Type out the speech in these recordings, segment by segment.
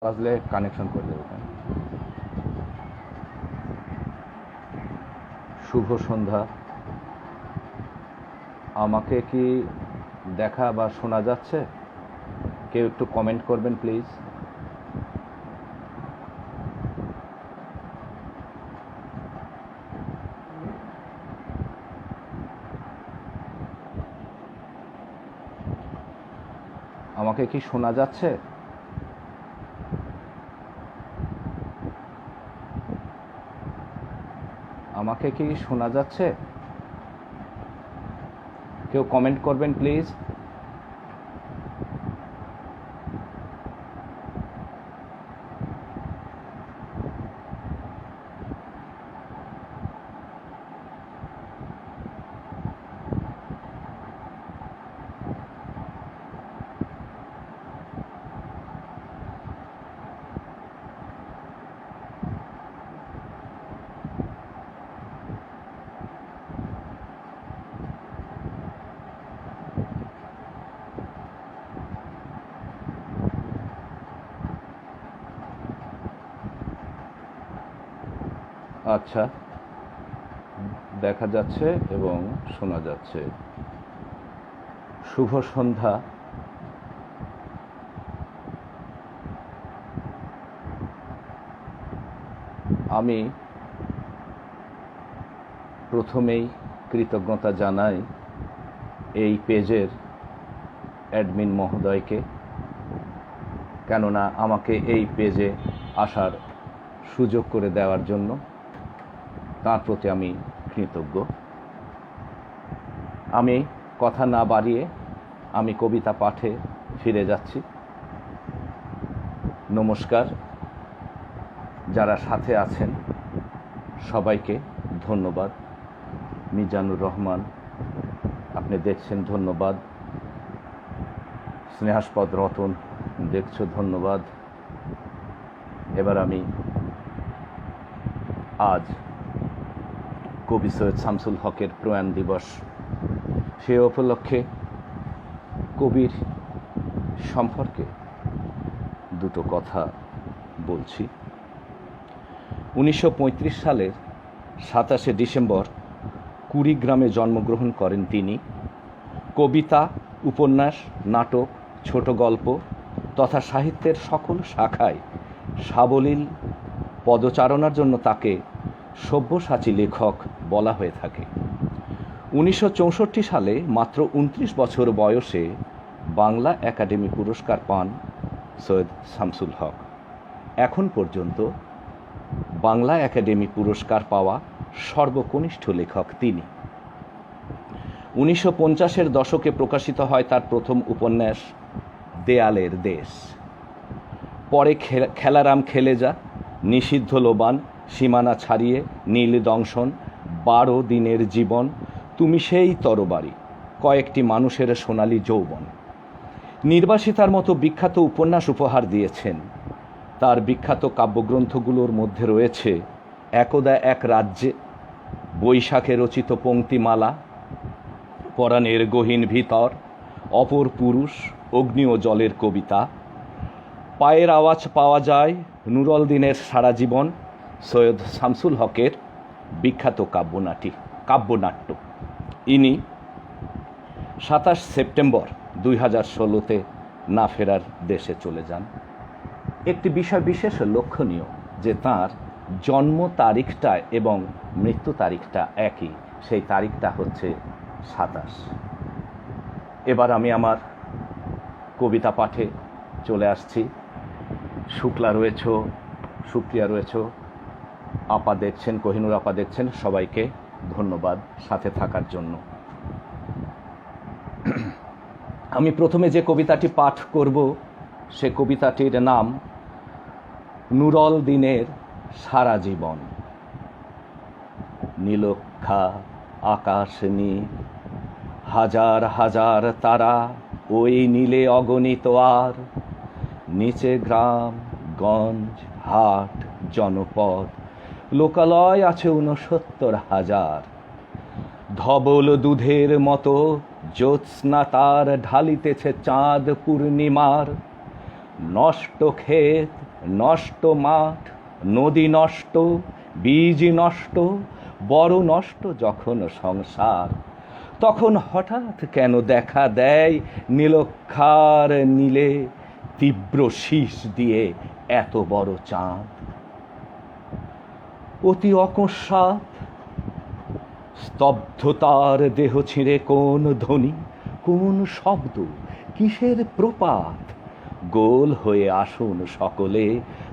বাজলে কানেকশন করে দেবেন। শুভ সন্ধ্যা। আমাকে কি দেখা বা শোনা যাচ্ছে? কেউ একটু কমেন্ট করবেন প্লিজ। আমাকে কি শোনা যাচ্ছে? আমাকে কি শোনা যাচ্ছে? কেউ কমেন্ট করবেন প্লিজ। আচ্ছা, দেখা যাচ্ছে এবং শোনা যাচ্ছে। শুভ সন্ধ্যা। আমি প্রথমেই কৃতজ্ঞতা জানাই এই পেজের অ্যাডমিন মহোদয়কে, কেননা আমাকে এই পেজে আসার সুযোগ করে দেওয়ার জন্য তার প্রতি আমি কৃতজ্ঞ। আমি কথা না বাড়িয়ে আমি কবিতা পাঠে ফিরে যাচ্ছি। নমস্কার, যারা সাথে আছেন সবাইকে ধন্যবাদ। মিজানুর রহমান আপনি দেখছেন, ধন্যবাদ। স্নেহাস্পদ রতন দেখছো, ধন্যবাদ। এবার আমি আজ কবি সৈয়দ শামসুল হকের প্রয়াণ দিবস, সে উপলক্ষে কবির সম্পর্কে দুটো কথা বলছি। 1935 সালের 27শে ডিসেম্বর কুড়িগ্রামে জন্মগ্রহণ করেন তিনি। কবিতা, উপন্যাস, নাটক, ছোট গল্প তথা সাহিত্যের সকল শাখায় সাবলীল পদচারণার জন্য তাকে সব্যসাচী লেখক বলা হয়ে থাকে। 1964 সালে মাত্র 29 বছর বয়সে বাংলা একাডেমি পুরস্কার পান সৈয়দ শামসুল হক। এখন পর্যন্ত বাংলা একাডেমি পুরস্কার পাওয়া সর্বকনিষ্ঠ লেখক তিনি। 1950-এর দশকে প্রকাশিত হয় তার প্রথম উপন্যাস দেয়ালের দেশ। পরে খেলারাম খেলে যা, নিষিদ্ধ লোবান, সীমানা ছাড়িয়ে, নীল দংশন, 12 দিনের জীবন, তুমি সেই তরবারি, কয়েকটি মানুষের সোনালী যৌবন, নির্বাসিতার মতো বিখ্যাত উপন্যাস উপহার দিয়েছেন। তার বিখ্যাত কাব্যগ্রন্থগুলোর মধ্যে রয়েছে একদা এক রাজ্যে, বৈশাখে রচিত পংক্তিমালা, পরাণের গহীন ভিতর, অপর পুরুষ, অগ্নি ও জলের কবিতা, পায়ের আওয়াজ পাওয়া যায়, নুরুল দিনের সারা জীবন, সৈয়দ শামসুল হকের বিখ্যাত কাব্যনাট্য। ইনি 27 সেপ্টেম্বর 2016-তে না ফেরার দেশে চলে যান। একটি বিষয় বিশেষ লক্ষণীয় যে তাঁর জন্ম তারিখটা এবং মৃত্যু তারিখটা একই, সেই তারিখটা হচ্ছে 27। এবার আমি আমার কবিতা পাঠে চলে আসছি। শুক্লা রয়েছ, সুপ্রিয়া রয়েছ, আপা দেখছেন, কোহিনুর আপা দেখছেন, সবাইকে ধন্যবাদ সাথে থাকার জন্য। আমি প্রথমে যে কবিতাটি পাঠ করব সে কবিতাটির নাম নুরুল দিনের সারা জীবন। নীলক্ষা আকাশ নীল, হাজার হাজার তারা ওই নীলে অগণিত, আর নিচে গ্রাম গঞ্জ হাট জনপদ, লোকালয় আছে 69,000। ধবল দুধের মতো জ্যোৎস্না তার ঢালিতেছে চাঁদ পূর্ণিমার, নষ্ট ক্ষেত নষ্ট মাঠ, নদী নষ্ট, বীজ নষ্ট, বড় নষ্ট যখন সংসার, তখন হঠাৎ কেন দেখা দেয় নীলক্ষার নীলে তীব্র শীষ দিয়ে এত বড় চাঁদ? অতি অকস্মাৎ স্তব্ধতার দেহ ছিঁড়ে কোন ধ্বনি, কোন শব্দ, কিসের প্রপাত? গোল হয়ে আসুন সকলে,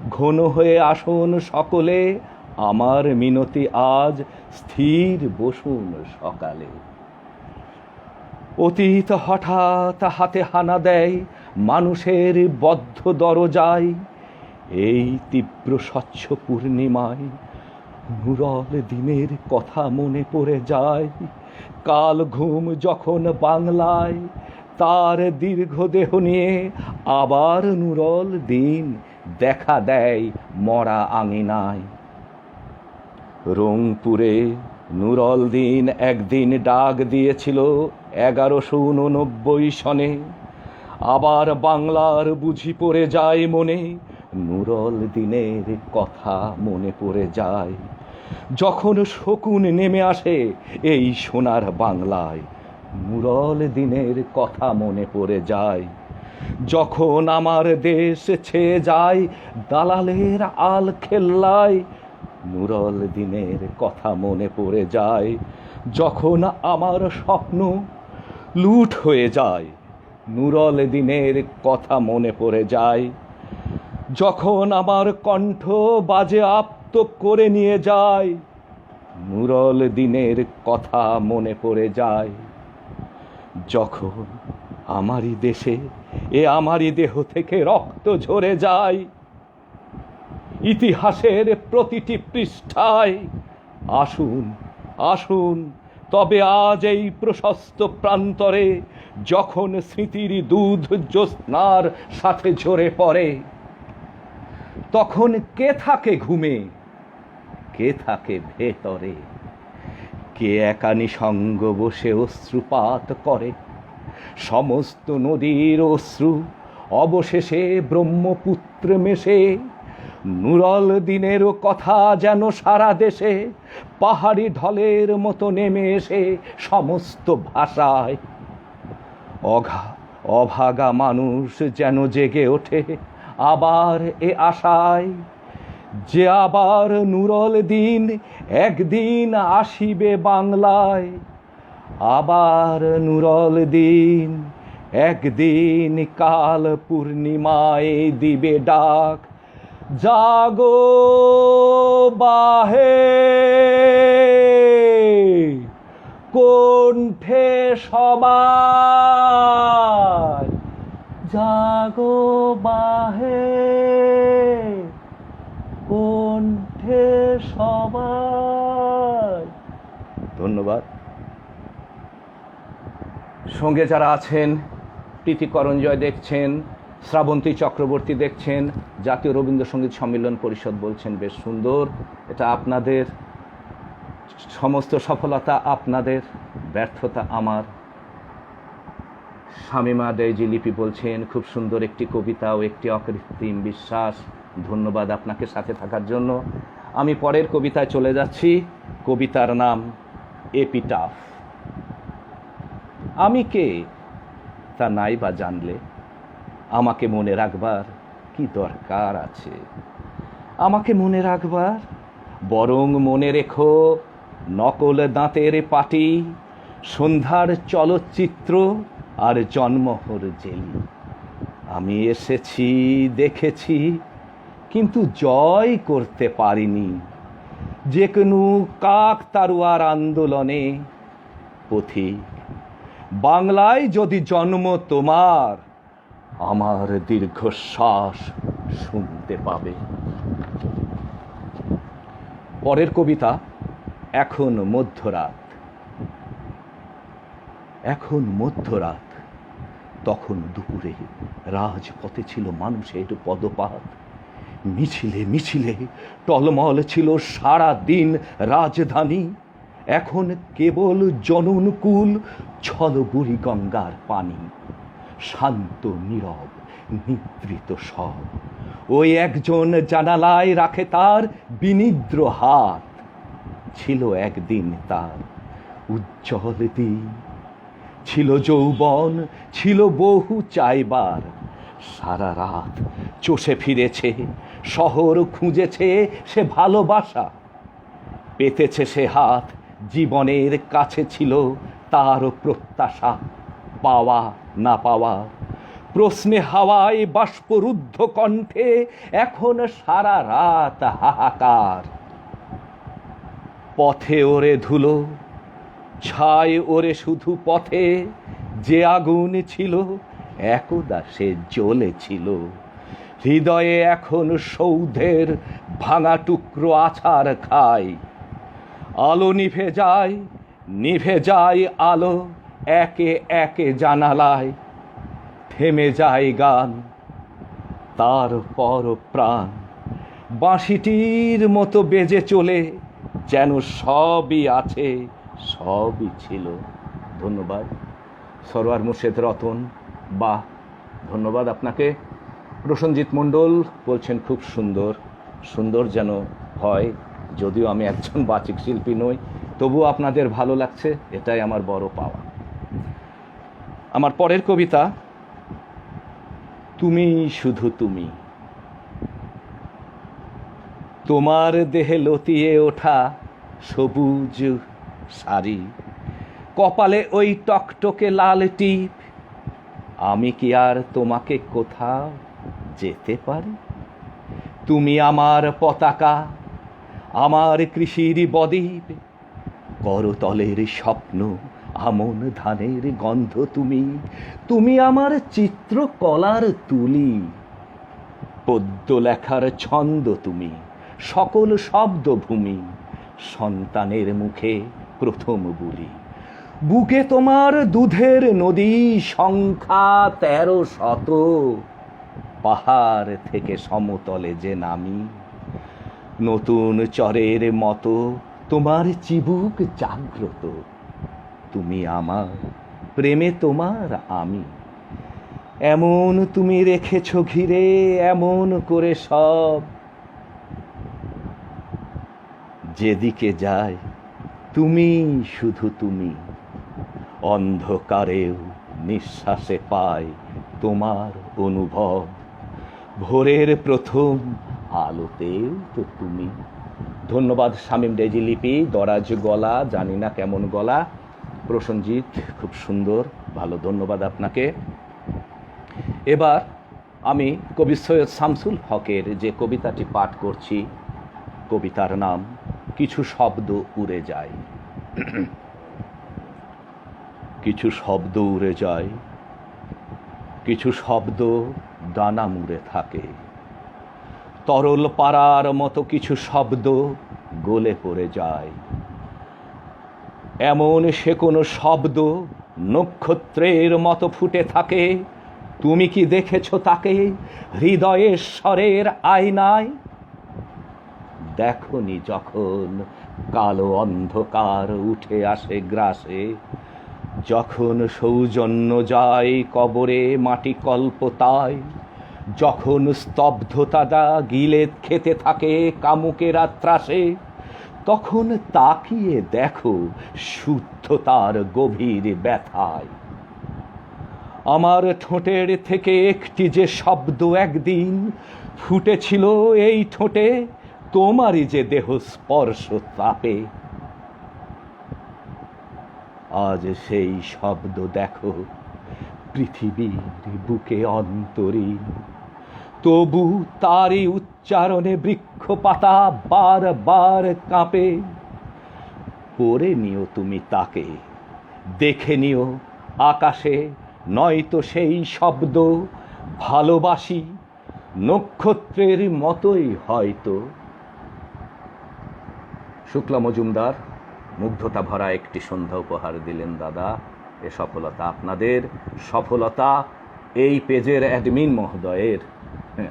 ঘন হয়ে আসুন সকলে, আমার মিনতি আজ স্থির বসুন সকালে। অতীত হঠাৎ হাতে হানা দেয় মানুষের বদ্ধ দরজায়, এই তীব্র স্বচ্ছ পূর্ণিমায় নুরল দিনের কথা মনে পড়ে যায়। কাল ঘুম যখন বাংলায় তার দীর্ঘ দেহ নিয়ে আবার নুরল দিন দেখা দেয় মরা আঙিনায়। রংপুরে নুরল দিন একদিন ডাক দিয়েছিল 1189 সনে, আবার বাংলার বুঝি পড়ে যায় মনে, নুরল দিনের কথা মনে পড়ে যায়। যখন শকুন নেমে আসে এই সোনার বাংলায়, নুরল দিনের কথা মনে পড়ে যায়। যখন আমার দেশ ছেয়ে যায় দালালের আল খেল্লায়, নুরল দিনের কথা মনে পড়ে যায়। যখন আমার স্বপ্ন লুট হয়ে যায়, নুরল দিনের কথা মনে পড়ে যায়। যখন আমার কণ্ঠ বাজে আপ্ত করে নিয়ে যায়, নুরল দিনের কথা মনে পড়ে যায়। যখন আমারই দেশে আমারই দেহ থেকে রক্ত ঝরে যায়, ইতিহাসের প্রতিটি পৃষ্ঠায় আসুন আসুন তবে আজ এই প্রশস্ত প্রান্তরে, যখন স্মৃতির দুধ জ্যোৎস্নার সাথে ঝরে পড়ে, তখন কে থাকে ঘুমে, কে থাকে ভেতরে, কে একা নিঃসঙ্গ বসে অশ্রুপাত করে? সমস্ত নদীর অশ্রু অবশেষে ব্রহ্মপুত্র মেশে, নুরল দিনেরও কথা যেন সারা দেশে পাহাড়ি ঢলের মতো নেমে এসে সমস্ত ভাষায়। অভাগা মানুষ যেন জেগে ওঠে আবার এ আশায়, যে আবার নুরল দিন একদিন আসিবে বাংলায়, আবার নুরল দিন একদিন কাল পূর্ণিমায় দিবে ডাক। জাগো বাহে কণ্ঠে সবাই, জাগো বাহে কণ্ঠে সবাই। ধন্যবাদ। সঙ্গে যারা আছেন, প্রীতিকরঞ্জয় দেখছেন, শ্রাবন্তী চক্রবর্তী দেখছেন, জাতীয় রবীন্দ্রসঙ্গীত সম্মিলন পরিষদ বলছেন বেশ সুন্দর। এটা আপনাদের সমস্ত সফলতা, আপনাদের ব্যর্থতা আমার। শামিমা ডেইজি লিপি বলছেন খুব সুন্দর একটি কবিতা ও একটি অকৃত্রিম বিশ্বাস। ধন্যবাদ আপনাকে সাথে থাকার জন্য। আমি পরের কবিতায় চলে যাচ্ছি। কবিতার নাম এপিটাফ। আমি কে তা নাই বা জানলে আমাকে মনে রাখবার কি দরকার আছে? আমাকে মনে রাখবার বরং মনে রেখো নকল দাঁতের পাটি, সন্ধ্যার চলচ্চিত্র আর জন্মহর জেলি। আমি এসেছি, দেখেছি, কিন্তু জয় করতে পারিনি। যে কোনো কাকতাড়ুয়ার আন্দোলনে পথিক, বাংলায় যদি জন্ম তোমার, আমার দীর্ঘশ্বাস শুনতে পাবে। পরের কবিতা এখন মধ্যরাত। এখন মধ্যরাত, তখন দুপুরে রাজপথে ছিল মানুষের পদপাত। মিছিলে মিছিলে টলমল ছিল সারা দিন রাজধানী। এখন কেবল জননুকূল ছলগুড়ি গঙ্গার পানি। শান্ত নীরব নিদ্রিত সব। ওই একজন জানালায় রাখে তার বিনিদ্র হাত। ছিল একদিন তার উজ্জ্বল দিন, ছিল যৌবন, ছিল বহু চাইবার। সারা রাত চষে ফিরেছে, শহর খুঁজেছে সে ভালোবাসা। পেতেছে সে হাত, জীবনের কাছে ছিল তারও প্রত্যাশা। পাওয়া না পাওয়া প্রশ্নে হাওয়ায় বাষ্পরুদ্ধ কণ্ঠে এখন সারা রাত হাহাকার। পথে ওরে ধুলো, ছায় ওরে শুধু পথে। যে আগুন ছিল একদা সে জ্বলেছিল, হৃদয়ে এখন সৌধের ভাঙা টুকরো আছাড় খায়। আলো নিভে যায়, নিভে যায় আলো একে একে জানালায়। থেমে যায় গান, তারপর প্রাণ বাঁশিটির মতো বেজে চলে, যেন সবই আছে, সবই ছিল। ধন্যবাদ সরোয়ার মুর্শেদ রতন। বাহ, ধন্যবাদ আপনাকে। প্রসেনজিৎ মণ্ডল বলছেন খুব সুন্দর। সুন্দর যেন হয়, যদিও আমি একজন বাচিক শিল্পী নই, তবুও আপনাদের ভালো লাগছে, এটাই আমার বড় পাওয়া। আমার পরের কবিতা, তুমি শুধু তুমি। তোমার দেহে লতিয়ে ওঠা সবুজ শাড়ি, কপালে ওই টকটকে লাল টিপ। আমি কি আর তোমাকে কোথাও যেতে পারি? তুমি আমার পতাকা, আমার কৃষির বদ্বীপ। করতলের স্বপ্ন, আমন ধানের গন্ধ তুমি। তুমি আমার চিত্রকলার তুলি, পদ্য লেখার ছন্দ তুমি, সকল শব্দভূমি। সন্তানের মুখে প্রথম বুলি, বুকে তোমার দুধের নদী সংখ্যা ১৩০০। পাহাড় থেকে সমতলে যে নামি, নতুন চরের মতো তোমার চিবুক জাগ্রত। তুমি আমার, প্রেমে তোমার আমি। এমন তুমি রেখেছ ঘিরে, এমন করে সব। যেদিকে যায় তুমি শুধু তুমি। অন্ধকারেও নিঃশ্বাসে পাই তোমার অনুভব। ভোরের প্রথম আলোতেও তো তুমি। ধন্যবাদ শামীম ডেজি লিপি। দরাজ গলা, জানি না কেমন গলা। প্রসেনজিৎ খুব সুন্দর, ভালো, ধন্যবাদ আপনাকে। এবার আমি কবি সৈয়দ শামসুল হকের যে কবিতাটি পাঠ করছি, কবিতার নাম কিছু শব্দ উড়ে যায়। কিছু শব্দ উড়ে যায়, কিছু শব্দ ডানা মুড়ে থাকে। তরল পাড়ার মতো কিছু শব্দ গলে পড়ে যায়। এমন সে কোনো শব্দ নক্ষত্রের মতো ফুটে থাকে। তুমি কি দেখেছ তাকে হৃদয়ের স্বরের আয়নায়? দেখনি যখন কালো অন্ধকার উঠে আসে গ্রাসে, যখন সৌজন্য যায় কবরে মাটি কল্পতায়, যখন স্তব্ধতা গিলে খেতে থাকে কামুকেরা ত্রাসে, তখন তাকিয়ে দেখো শুদ্ধতার গভীর ব্যথায়। আমার ঠোঁটের থেকে একটি যে শব্দ একদিন ফুটেছিল এই ঠোঁটে, তোমারই যে দেহ স্পর্শ তাপে। আজ সেই শব্দ দেখো পৃথিবীর বুকে অন্তরীণ, তবু তারই উচ্চারণে বৃক্ষপাতা বারবার কাঁপে। পড়ে নিও তুমি তাকে, দেখে নিও আকাশে, নয়তো সেই শব্দ ভালোবাসি নক্ষত্রের মতোই হয়তো। শুক্লা মজুমদার মুগ্ধতা ভরা একটি সন্ধ্যা উপহার দিলেন দাদা। এ সফলতা আপনাদের, সফলতা এই পেজের অ্যাডমিন মহোদয়ের।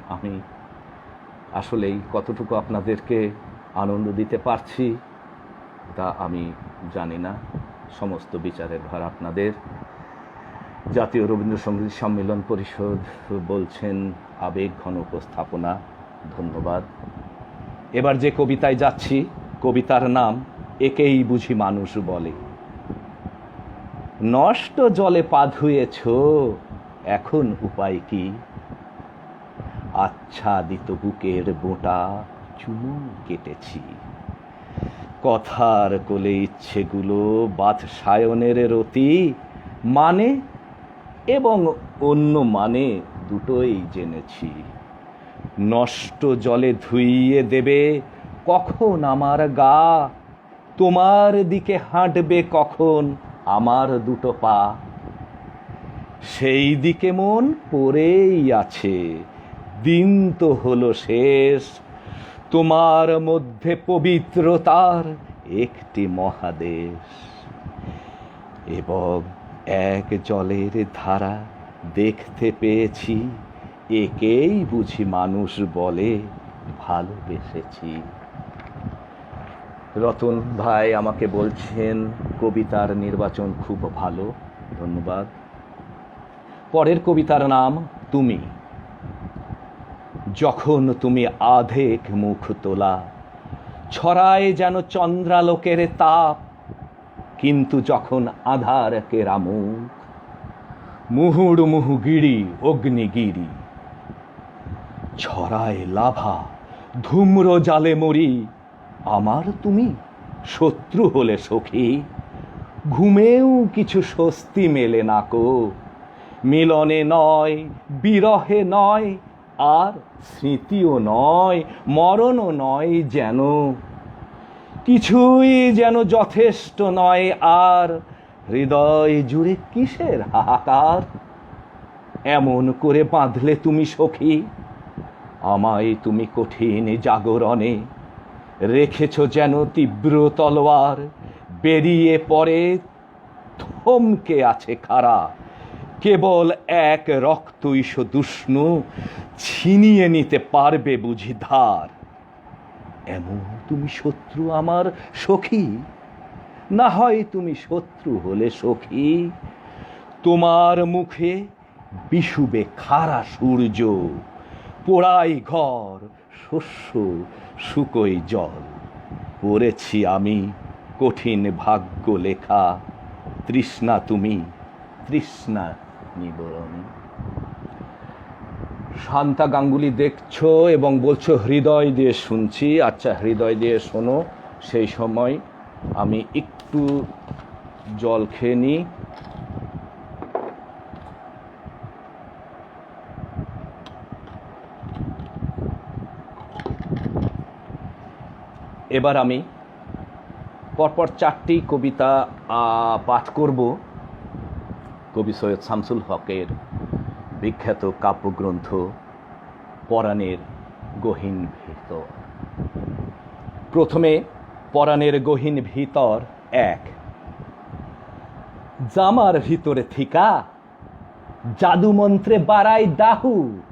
আমি আসলেই কতটুকু আপনাদেরকে আনন্দ দিতে পারছি তা আমি জানি না, সমস্ত বিচারের ভার আপনাদের। জাতীয় রবীন্দ্রসঙ্গীত সম্মেলন পরিষদ বলছেন আবেগ ঘন উপস্থাপনা। ধন্যবাদ। এবার যে কবিতায় যাচ্ছি, কবিতার নাম একেই বুঝি মানুষ বলে। নষ্ট জলে পা ধুয়েছ, এখন উপায় কি? আচ্ছাদিত বুকের বোঁটা চুমু কেটেছি। কথার কোলে ইচ্ছেগুলো বাৎসায়নের রতি, মানে এবং অন্য মানে দুটোই জেনেছি। নষ্ট জলে ধুইয়ে দেবে কখন আমার গা, তোমার দিকে হাঁটবে কখন আমার দুটো পা। সেই দিকে মন পড়েই আছে, দিন তো হলো শেষ। তোমার মধ্যে পবিত্রতার একটি মহাদেশ, এবং এক জলের ধারা দেখতে পেয়েছি, একেই বুঝি মানুষ বলে ভালোবেসেছি। রতন ভাই আমাকে বলছেন কবিতার নির্বাচন খুব ভালো, ধন্যবাদ। পরের কবিতার নাম তুমি। যখন তুমি আধেক মুখ তোলা, ছড়ায় যেন চন্দ্রালোকের তাপ, কিন্তু যখন আধার কেরা মুখ, মুহুর্মুহু গিরি অগ্নিগিরি। ছড়ায় লাভা, ধূম্র জালে মরি, আমার তুমি শত্রু হলে সখী। ঘুমেও কিছু স্বস্তি মেলে না কো, মিলনে নয়, বিরহে নয়, আর স্মৃতিও নয়, মরণও নয় যেন। কিছুই যেন যথেষ্ট নয় আর, হৃদয় জুড়ে কিসের হাহাকার। এমন করে বাঁধলে তুমি সখী, আমায় তুমি কঠিন জাগরণে। রেখেছ যেন তীব্র তলোয়ার, বেরিয়ে পড়ে থমকে আছে খাড়া। কেবল এক রক্তৈষ দুষ্ণু ছিনিয়ে নিতে পারবে বুঝি ধার। এমন তুমি শত্রু আমার সখী, না হয় তুমি শত্রু হলে সখী। তোমার মুখে বিষুবে খাড়া সূর্য, পোড়াই ঘর, শস্য শুকোই জল। পড়েছি আমি কঠিন ভাগ্য লেখা, তৃষ্ণা তুমি তৃষ্ণা নিবরণী। শান্তা গাঙ্গুলি দেখছো এবং বলছো হৃদয় দিয়ে শুনছি। আচ্ছা, হৃদয় দিয়ে শোনো। সেই সময় আমি একটু জল খেয়ে নিই। এবার আমি পরপর চারটি কবিতা পাঠ করব কবি সৈয়দ শামসুল হকের বিখ্যাত কাব্যগ্রন্থ পরাণের গহীন ভিতর। প্রথমে পরাণের গহীন ভিতর এক। জামার ভিতরে থিকা জাদুমন্ত্রে বাড়াই ডাহুক,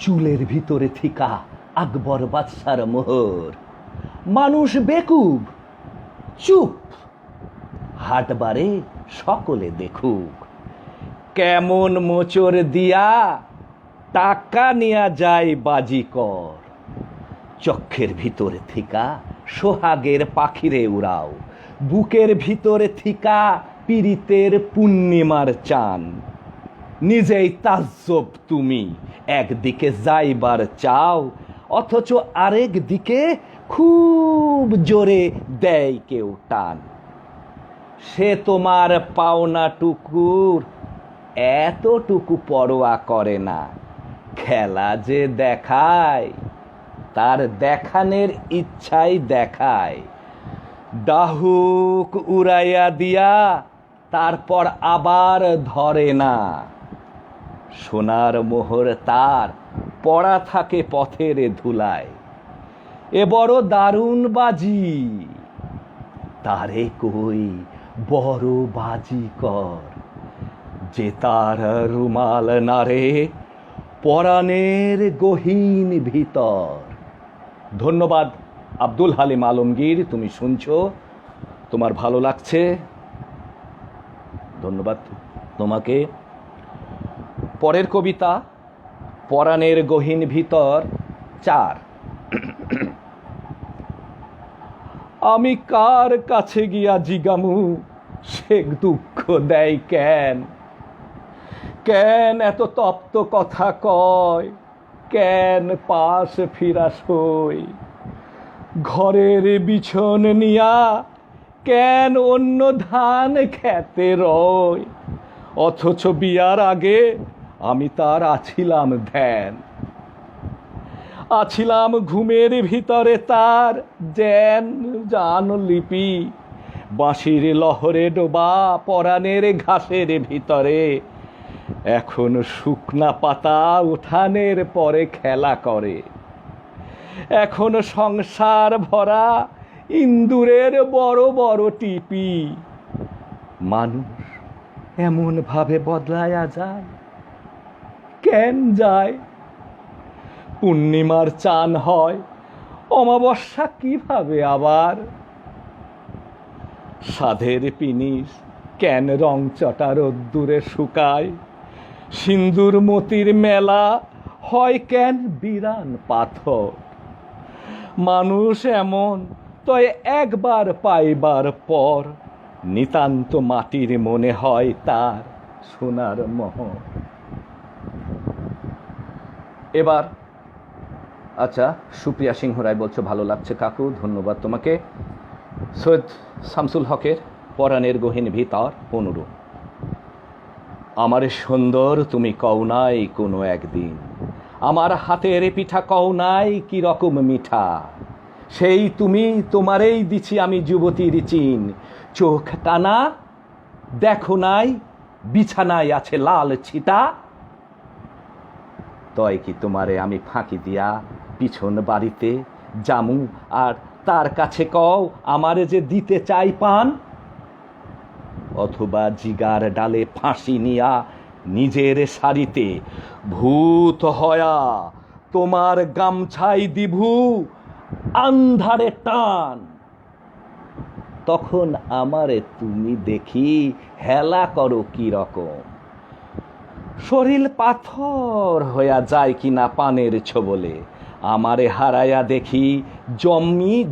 চুলের ভিতরে থিকা আকবর বাদশার মোহর। মানুষ বেকুব, চুপ, হাটবারে সকলে দেখুক। কেমন মোচর দিয়া টাকা নেয়া যায় বাজিকর। চক্ষের ভিতরে থিকা সোহাগের পাখিরে উড়াও, বুকের ভিতরে থিকা পীড়িতের পূর্ণিমার চান। নিজেই তাজ্জব তুমি, একদিকে যাইবার চাও, অথচ আরেক দিকে খুব জোরে দেয় কেউ টান। সে তোমার পাওনাটুকুর এতটুকু পরোয়া করে না, খেলা যে দেখায় তার দেখানের ইচ্ছাই দেখায়। ডাহুক উড়াইয়া দিয়া তারপর আবার ধরে না, সোনার মোহর তার পড়া থাকে পথের ধুলায়। এ বড় দারুণ বাজি, তারে কই বড় বাজি কর, যে তার রুমাল নারে পরাণের গহীন ভিতর। ধন্যবাদ আব্দুল হালিম আলমগীর, তুমি শুনছো, তোমার ভালো লাগছে, ধন্যবাদ। তোমাকে। পরের কবিতা পরাণের গহীন ভিতর 4। আমি কার কাছে গিয়া জিগামু সে দুঃখ দেয় কেন, কেন এত তপ্ত কথা কয়, কেন পাশ ফিরা সই, ঘরের বিছন নিয়া কেন অন্য ধান খেতে রয়, অথচ বিয়ার আগে আমি তার আছিলাম ধ্যান, আছিলাম ঘুমের ভিতরে তার জ্যান জান লিপি, বাঁশির লহরে ডোবা পরাণের ঘাসের ভিতরে, এখন শুকনা পাতা উঠানের পরে খেলা করে, এখন সংসার ভরা ইন্দুরের বড় বড় টিপি। মানুষ এমন ভাবে বদলায়া যায়, কেন যায়? পূর্ণিমার চান হয়, অমাবস্যা কিভাবে আবার? সাধের পিনিস কেন রং চটা রোদ্দুরে শুকায়, সিন্দুর মতির মেলা হয় কেন বিরান পাথর? মানুষ এমন তয় একবার পাইবার পর নিতান্ত মাটির মনে হয় তার সোনার মোহর। এবার আচ্ছা, সুপ্রিয়া সিংহ রায় বলছো ভালো লাগছে কাকু, ধন্যবাদ তোমাকে। সৈয়দ শামসুল হকের পরাণের গহীন ভিতর 15। আমারে সুন্দর তুমি কও নাই কোনো একদিন, আমার হাতের পিঠা কও নাই কি রকম মিঠা, সেই তুমি তোমারেই দিছি আমি যুবতীর চিন, চোখ টানা দেখো নাই বিছানায় আছে লাল ছিটা, তয় কি তোমারে আমি ফাঁকি দিয়া পিছন বাড়িতে জামু আর তার কাছে কও আমারে যে দিতে চাই পান, অথবা জিগার ডালে ফাঁসি নিয়া নিজের সারিতে ভূত হয়া তোমার গামছাই দিভু আন্ধারে টান, তখন আমারে তুমি দেখি হেলা করো কি রকম, শরীর পাথর হইয়া যায় কিনা পানের ছোবলে, আমারে হারাইয়া দেখি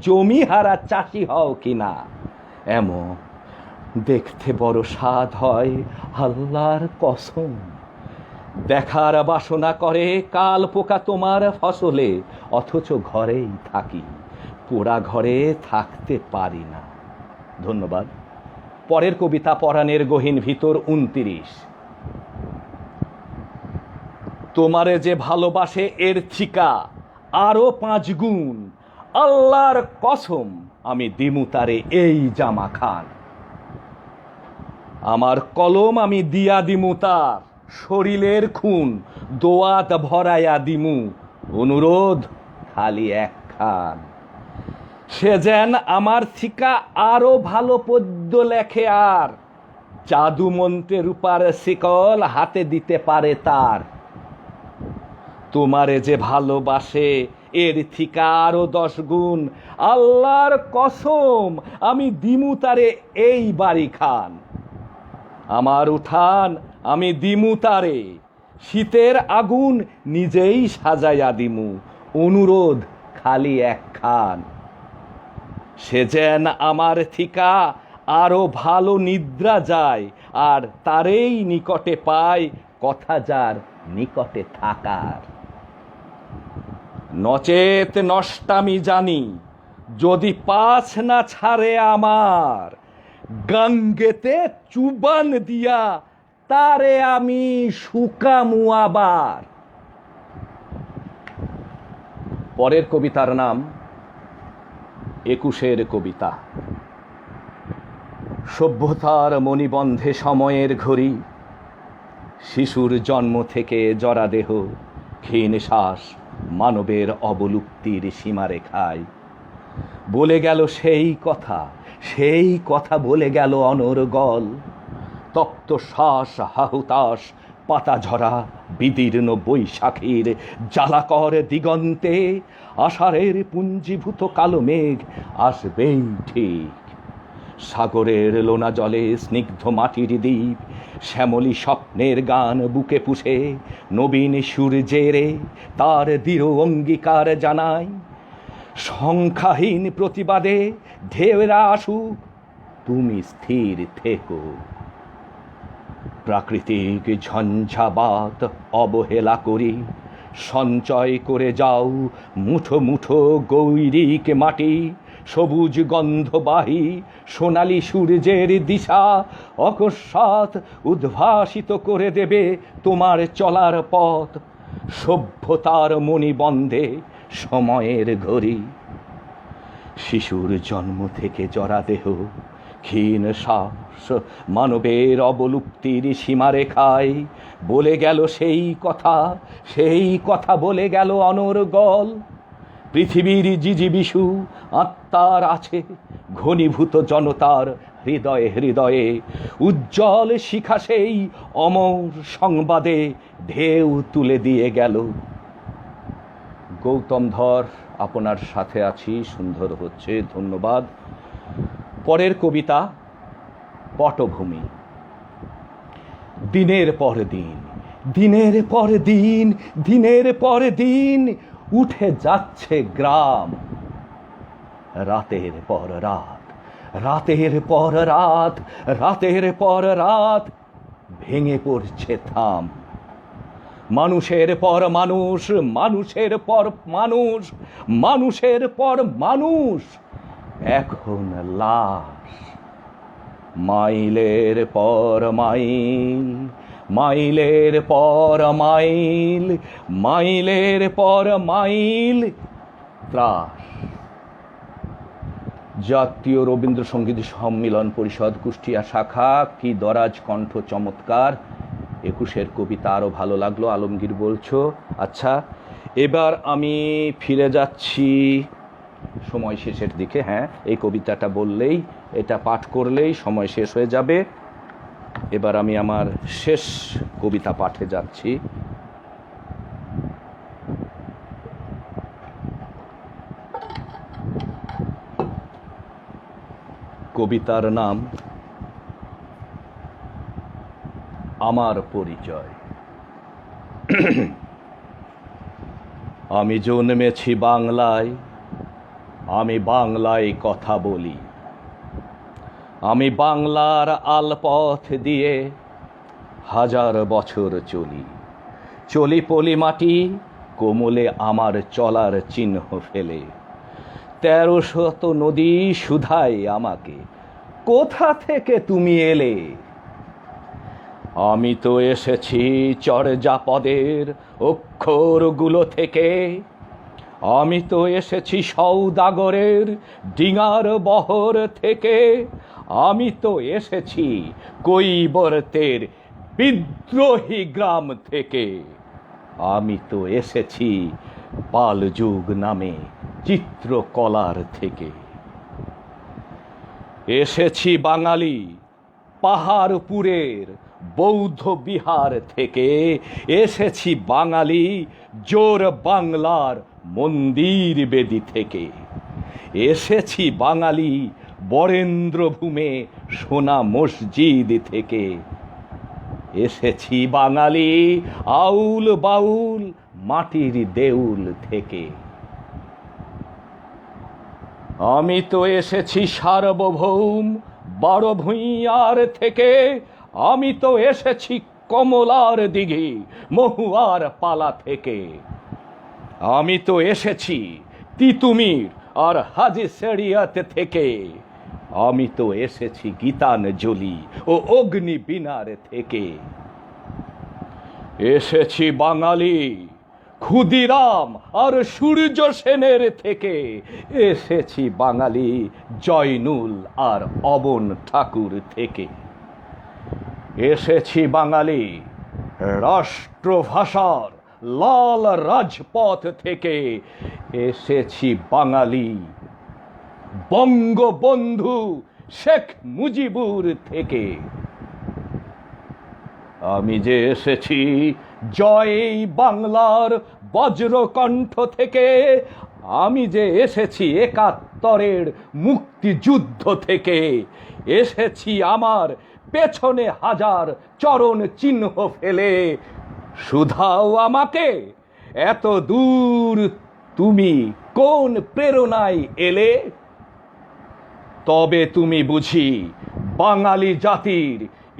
জমি হারা চাষি হও কিনা, এমন দেখতে বড় স্বাদ হয় আল্লাহর কসম, দেখার বাসনা করে কাল পোকা তোমার ফসলে, অথচ ঘরেই থাকি পোড়া ঘরে থাকতে পারি না। ধন্যবাদ। পরের কবিতা পরাণের গহীন ভিতর 29। তোমারে যে ভালোবাসে এর থিকা আরো 5 গুণ, আল্লাহর কসম আমি দিমু তারে এই জামা খান, আমার কলম আমি দিয়া দিমু তার শরীরের খুন দোয়াত ভরাইয়া দিমু, অনুরোধ খালি একখান, সে যেন আমার থিকা আরো ভালো পদ্য লেখে আর জাদু মন্ত্রে রূপার শিকল হাতে দিতে পারে তার, তোমারে যে ভালোবাসে এর থিকা আরো 10 গুণ, আল্লাহর কসম আমি দিমু তারে এই বাড়ি খান, আমার উঠান আমি দিমু তারে শীতের আগুন নিজেই সাজাইয়া দিমু, অনুরোধ খালি একখান, সে যেন আমার থিকা আরো ভালো নিদ্রা যায় আর তারেই নিকটে পায় কথা যার নিকটে থাকার, নচেত নষ্টামি জানি যদি পাছ না ছাড়ে আমার, গঙ্গেতে চুবান দিয়া তারে আমি শুকামু আবার। পরের কবিতার নাম 21 কবিতা। সভ্যতার মণিবন্ধে সময়ের ঘড়ি, শিশুর জন্ম থেকে জরাদেহ ক্ষীণ শ্বাস মানবের অবলুপ্তির সীমারেখায়, বলে গেল সেই কথা বলে গেল অনর্গল, তপ্ত শ্বাস হাহুতাস পাতা ঝরা বিদীর্ণ বৈশাখীর জ্বালাকর দিগন্তে, আষাঢ়ের পুঞ্জীভূত কালো মেঘ আসবেই ঠিক, সাগরের লোনা জলে স্নিগ্ধ মাটির দ্বীপ, শ্যামলী স্বপ্নের গান বুকে পুষে নবীন সূর্যেরে তার দৃঢ় অঙ্গীকার জানায়। সংখ্যাহীন প্রতিবাদে ঢেউরা আসুক, তুমি স্থির থেকো। প্রাকৃতিক ঝঞ্ঝাবাত অবহেলা করি, সঞ্চয় করে যাও মুঠো মুঠো গৈরিক মাটি। সবুজ গন্ধবাহী সোনালি সূর্যের দিশা অকস্মাৎ উদ্ভাসিত করে দেবে তোমার চলার পথ। সভ্যতার মণিবন্ধে সময়ের ঘড়ি, শিশুর জন্ম থেকে জরা দেহ, ক্ষীণ শ্বাস, মানবের অবলুপ্তির সীমারেখায় বলে গেল সেই কথা বলে গেল অনর্গল। পৃথিবীর জিজিবিষু আত্মার আছে ঘনীভূত জনতার হৃদয়ে হৃদয়ে। উজ্জ্বল শিখা সেই অমর সংবাদে ঢেউ তুলে দিয়ে গেল। গৌতম ধর, আপনার সাথে আছি, সুন্দর হচ্ছে, ধন্যবাদ। পরের কবিতা পটভূমি। দিনের পর দিন, দিনের পর দিন, দিনের পর দিন উঠে যাচ্ছে গ্রাম। রাতের পর রাত, রাতের পর রাত, রাতের পর রাত ভেঙে পড়ছে থাম। মানুষের পর মানুষ, মানুষের পর মানুষ, মানুষের পর মানুষ এখন লাশ। মাইলের পর মাইল, মাইলের পর মাইল, মাইলের পর মাইল ত্রাস। জাতীয় রবীন্দ্রসঙ্গীত সম্মিলন পরিষদ কুষ্টিয়া শাখা, কি দরাজ কণ্ঠ, চমৎকার। 21-এর কবিতা আরও ভালো লাগলো, আলমগীর বলছো। আচ্ছা, এবার আমি ফিরে যাচ্ছি সময় শেষের দিকে। হ্যাঁ, এই কবিতাটা বললেই, এটা পাঠ করলেই সময় শেষ হয়ে যাবে। এবার আমি আমার শেষ কবিতা পাঠে যাচ্ছি। কবিতার নাম আমার পরিচয়। আমি জন্মেছি বাংলায়, আমি বাংলায় কথা বলি। আমি বাংলার আলপথ দিয়ে হাজার বছর চলি। চলি পলি মাটি কোমলে আমার চলার চিহ্ন ফেলে। 1300 নদী শুধায় আমাকে, কোথা থেকে তুমি এলে? আমি তো এসেছি চর্যাপদের অক্ষরগুলো থেকে। আমি তো এসেছি সওদাগরের ডিঙার বহর থেকে। আমি তো এসেছি কৈবর্তের বিদ্রোহী গ্রাম থেকে। আমি তো এসেছি পালযুগ নামে চিত্রকলার থেকে। এসেছি বাঙালি পাহাড়পুরের বৌদ্ধ বিহার থেকে। এসেছি বাঙালি জোর বাংলার মন্দির বেদি থেকে। এসেছি বাঙালি বরেন্দ্রভূমে সোনা মসজিদ থেকে। এসেছি বাঙালি আউল বাউল মাটির দেউল থেকে। আমি তো এসেছি সার্বভৌম 12 ভূঁইয়ার থেকে। আমি তো এসেছি কমলার দিঘি মহুয়ার পালা থেকে। আমি তো এসেছি তিতুমির আর হাজি শরিয়ত থেকে। আমি তো এসেছি গীতাঞ্জলি ও অগ্নি বিনার থেকে। এসেছি বাঙালি ক্ষুদিরাম আর সূর্য সেনের থেকে। এসেছি বাঙালি জয়নুল আর অবন ঠাকুর থেকে। এসেছি বাঙালি রাষ্ট্রভাষার লাল রাজপথ থেকে। এসেছি বাঙালি বঙ্গবন্ধু শেখ মুজিবুর থেকে। আমি যে এসেছি জয় বাংলার বজ্রকণ্ঠ থেকে। আমি যে এসেছি ৭১-এর মুক্তিযুদ্ধ থেকে, এসেছি আমার পেছনে হাজার চরণ চিহ্ন ফেলে। শুধাও আমাকে এত দূর তুমি কোন প্রেরণায় এলে? তবে তুমি বুঝি বাঙালি জাতির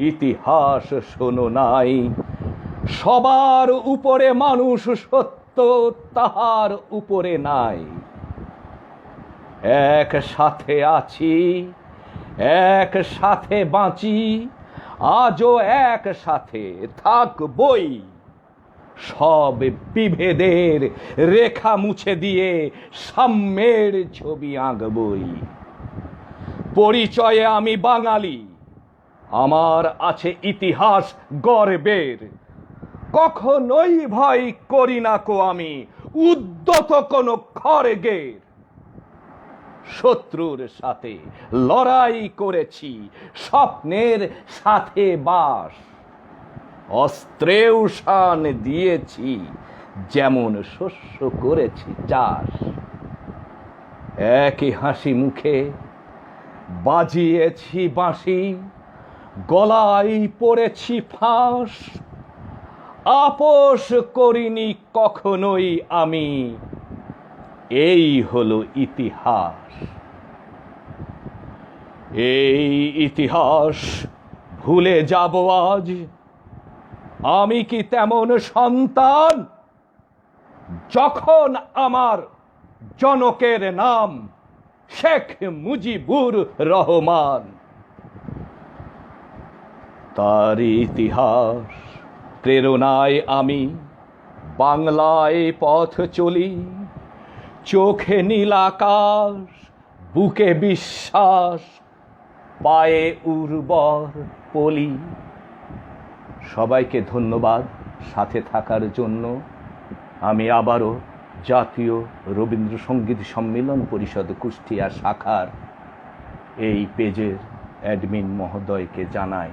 ইতিহাস শোনো নাই। সবার উপরে মানুষ সত্য, তাহার উপরে নাই। একসাথে আছি, একসাথে বাঁচি, আজও একসাথে থাকবই। সব বিভেদের রেখা মুছে দিয়ে সাম্যের ছবি আঁকবই। পরিচয়ে আমি বাঙালি, আমার আছে ইতিহাস গর্বের। কখনোই ভয় করি না কো আমি উদ্যত কোনো খড়গের। শত্রুর সাথে লড়াই করেছি, স্বপ্নের সাথে বাস। অস্ত্রেও শান দিয়েছি, যেমন শস্য করেছি চাষ। একই হাসি মুখে বাজিয়েছি বাঁশি, গলায় পড়েছি ফাঁস। আপোষ করিনি কখনোই আমি, এই হলো ইতিহাস। এই ইতিহাস ভুলে যাব আজ? আমি কি তেমন সন্তান? যখন আমার জনকের নাম শেখ মুজিবুর রহমান। তার ইতিহাস প্রেরণায় আমি বাংলায় পথ চলি। চোখে নীল আকাশ, বুকে বিশ্বাস, পায়ে উর্বর পলি। সবাইকে ধন্যবাদ সাথে থাকার জন্য। আমি আবারও জাতীয় রবীন্দ্রসঙ্গীত সম্মেলন পরিষদ কুষ্টিয়া শাখার এই পেজের অ্যাডমিন মহোদয়কে জানাই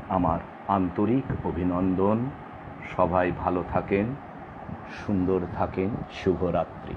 আমার আন্তরিক অভিনন্দন। সবাই ভালো থাকেন, সুন্দর থাকেন। শুভরাত্রি।